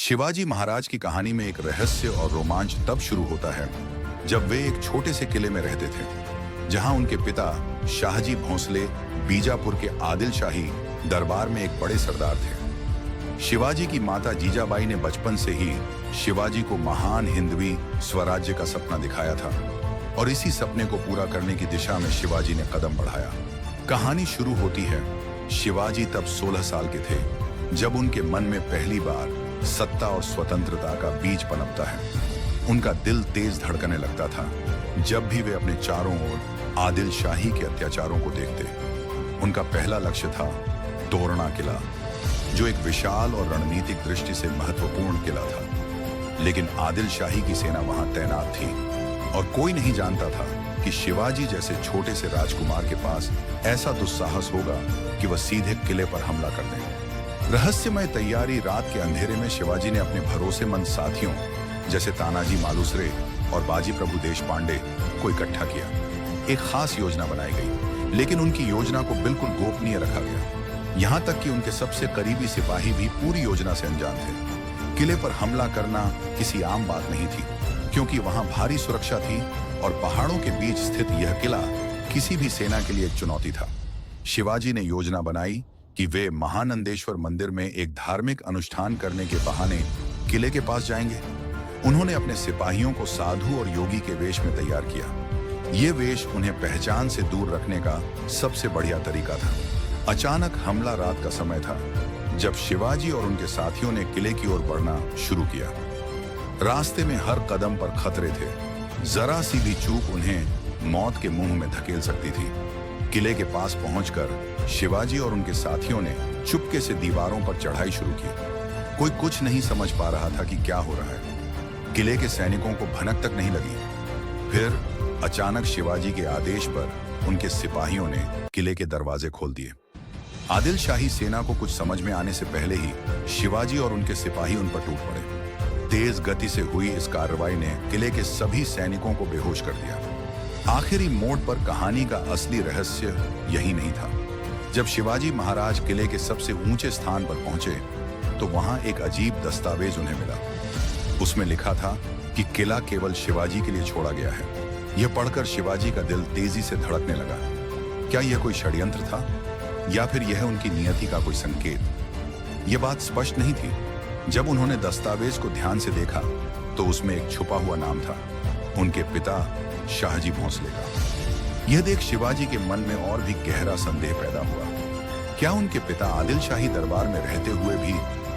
शिवाजी महाराज की कहानी में एक रहस्य और रोमांच तब शुरू होता है जब वे एक छोटे से किले में रहते थे, जहां उनके पिता शाहजी भोंसले बीजापुर के आदिल शाही दरबार में एक बड़े सरदार थे। शिवाजी की माता जीजाबाई ने बचपन से ही शिवाजी को महान हिंदवी स्वराज्य का सपना दिखाया था और इसी सपने को पूरा करने की दिशा में शिवाजी ने कदम बढ़ाया। कहानी शुरू होती है, शिवाजी तब 16 साल के थे जब उनके मन में पहली बार सत्ता और स्वतंत्रता का बीज पनपता है। उनका दिल तेज धड़कने लगता था जब भी वे अपने चारों ओर आदिल शाही के अत्याचारों को देखते। उनका पहला लक्ष्य था तोरणा किला, जो एक विशाल और रणनीतिक दृष्टि से महत्वपूर्ण किला था। लेकिन आदिल शाही की सेना वहां तैनात थी और कोई नहीं जानता था कि शिवाजी जैसे छोटे से राजकुमार के पास ऐसा दुस्साहस होगा कि वह सीधे किले पर हमला कर दें। रहस्यमय तैयारी रात के अंधेरे में शिवाजी ने अपने भरोसेमंद साथियों जैसे तानाजी मालुसरे और बाजी प्रभु देशपांडे को इकट्ठा किया। एक खास योजना बनाई गई, लेकिन उनकी योजना को बिल्कुल गोपनीय रखा गया। यहां तक कि उनके सबसे करीबी सिपाही भी पूरी योजना से अनजान थे। किले पर हमला करना किसी आम बात नहीं थी, क्योंकि वहां भारी सुरक्षा थी और पहाड़ों के बीच स्थित यह किला किसी भी सेना के लिए एक चुनौती था। शिवाजी ने योजना बनाई कि वे महानंदेश्वर मंदिर में एक धार्मिक अनुष्ठान करने के बहाने किले के पास जाएंगे। उन्होंने अपने सिपाहियों को साधु और योगी के वेश में तैयार किया। ये वेश उन्हें पहचान से दूर रखने का सबसे बढ़िया तरीका था। अचानक हमला रात का समय था जब शिवाजी और उनके साथियों ने किले की ओर बढ़ना शुरू किया। रास्ते में हर कदम पर खतरे थे। जरा सी भी चूक उन्हें मौत के मुंह में धकेल सकती थी। किले के पास पहुंचकर शिवाजी और उनके साथियों ने चुपके से दीवारों पर चढ़ाई शुरू की। कोई कुछ नहीं समझ पा रहा था कि क्या हो रहा है। किले के सैनिकों को भनक तक नहीं लगी। फिर अचानक शिवाजी के आदेश पर उनके सिपाहियों ने किले के दरवाजे खोल दिए। आदिल शाही सेना को कुछ समझ में आने से पहले ही शिवाजी और उनके सिपाही उन पर टूट पड़े। तेज गति से हुई इस कार्रवाई ने किले के सभी सैनिकों को बेहोश कर दिया। आखिरी मोड़ पर कहानी का असली रहस्य यही नहीं था। जब शिवाजी महाराज किले के सबसे ऊंचे स्थान पर पहुंचे तो वहां एक अजीब दस्तावेज उन्हें मिला। उसमें लिखा था कि किला केवल शिवाजी के लिए छोड़ा गया है। यह पढ़कर शिवाजी का दिल तेजी से धड़कने लगा। क्या यह कोई षड्यंत्र था या फिर यह उनकी नियति का कोई संकेत? यह बात स्पष्ट नहीं थी। जब उन्होंने दस्तावेज को ध्यान से देखा तो उसमें एक छुपा हुआ नाम था, उनके पिता शाहजी भोंसले का। यह देख शिवाजी के मन में और भी गहरा संदेह पैदा हुआ। क्या उनके पिता आदिल शाही दरबार में रहते हुए भी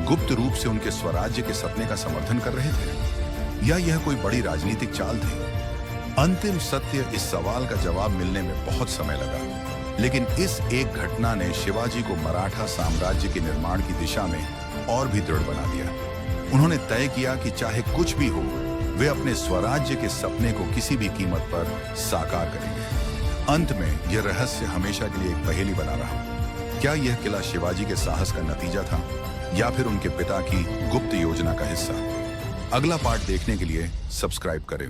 गुप्त रूप से उनके स्वराज्य के सपने का समर्थन कर रहे थे, या यह कोई बड़ी राजनीतिक चाल थी? अंतिम सत्य इस सवाल का जवाब मिलने में बहुत समय लगा, लेकिन इस एक घटना ने शिवाजी को मराठा साम्राज्य के निर्माण की दिशा में और भी दृढ़ बना दिया। उन्होंने तय किया कि चाहे कुछ भी हो, वे अपने स्वराज्य के सपने को किसी भी कीमत पर साकार करेंगे। अंत में यह रहस्य हमेशा के लिए एक पहेली बना रहा। क्या यह किला शिवाजी के साहस का नतीजा था या फिर उनके पिता की गुप्त योजना का हिस्सा? अगला पार्ट देखने के लिए सब्सक्राइब करें।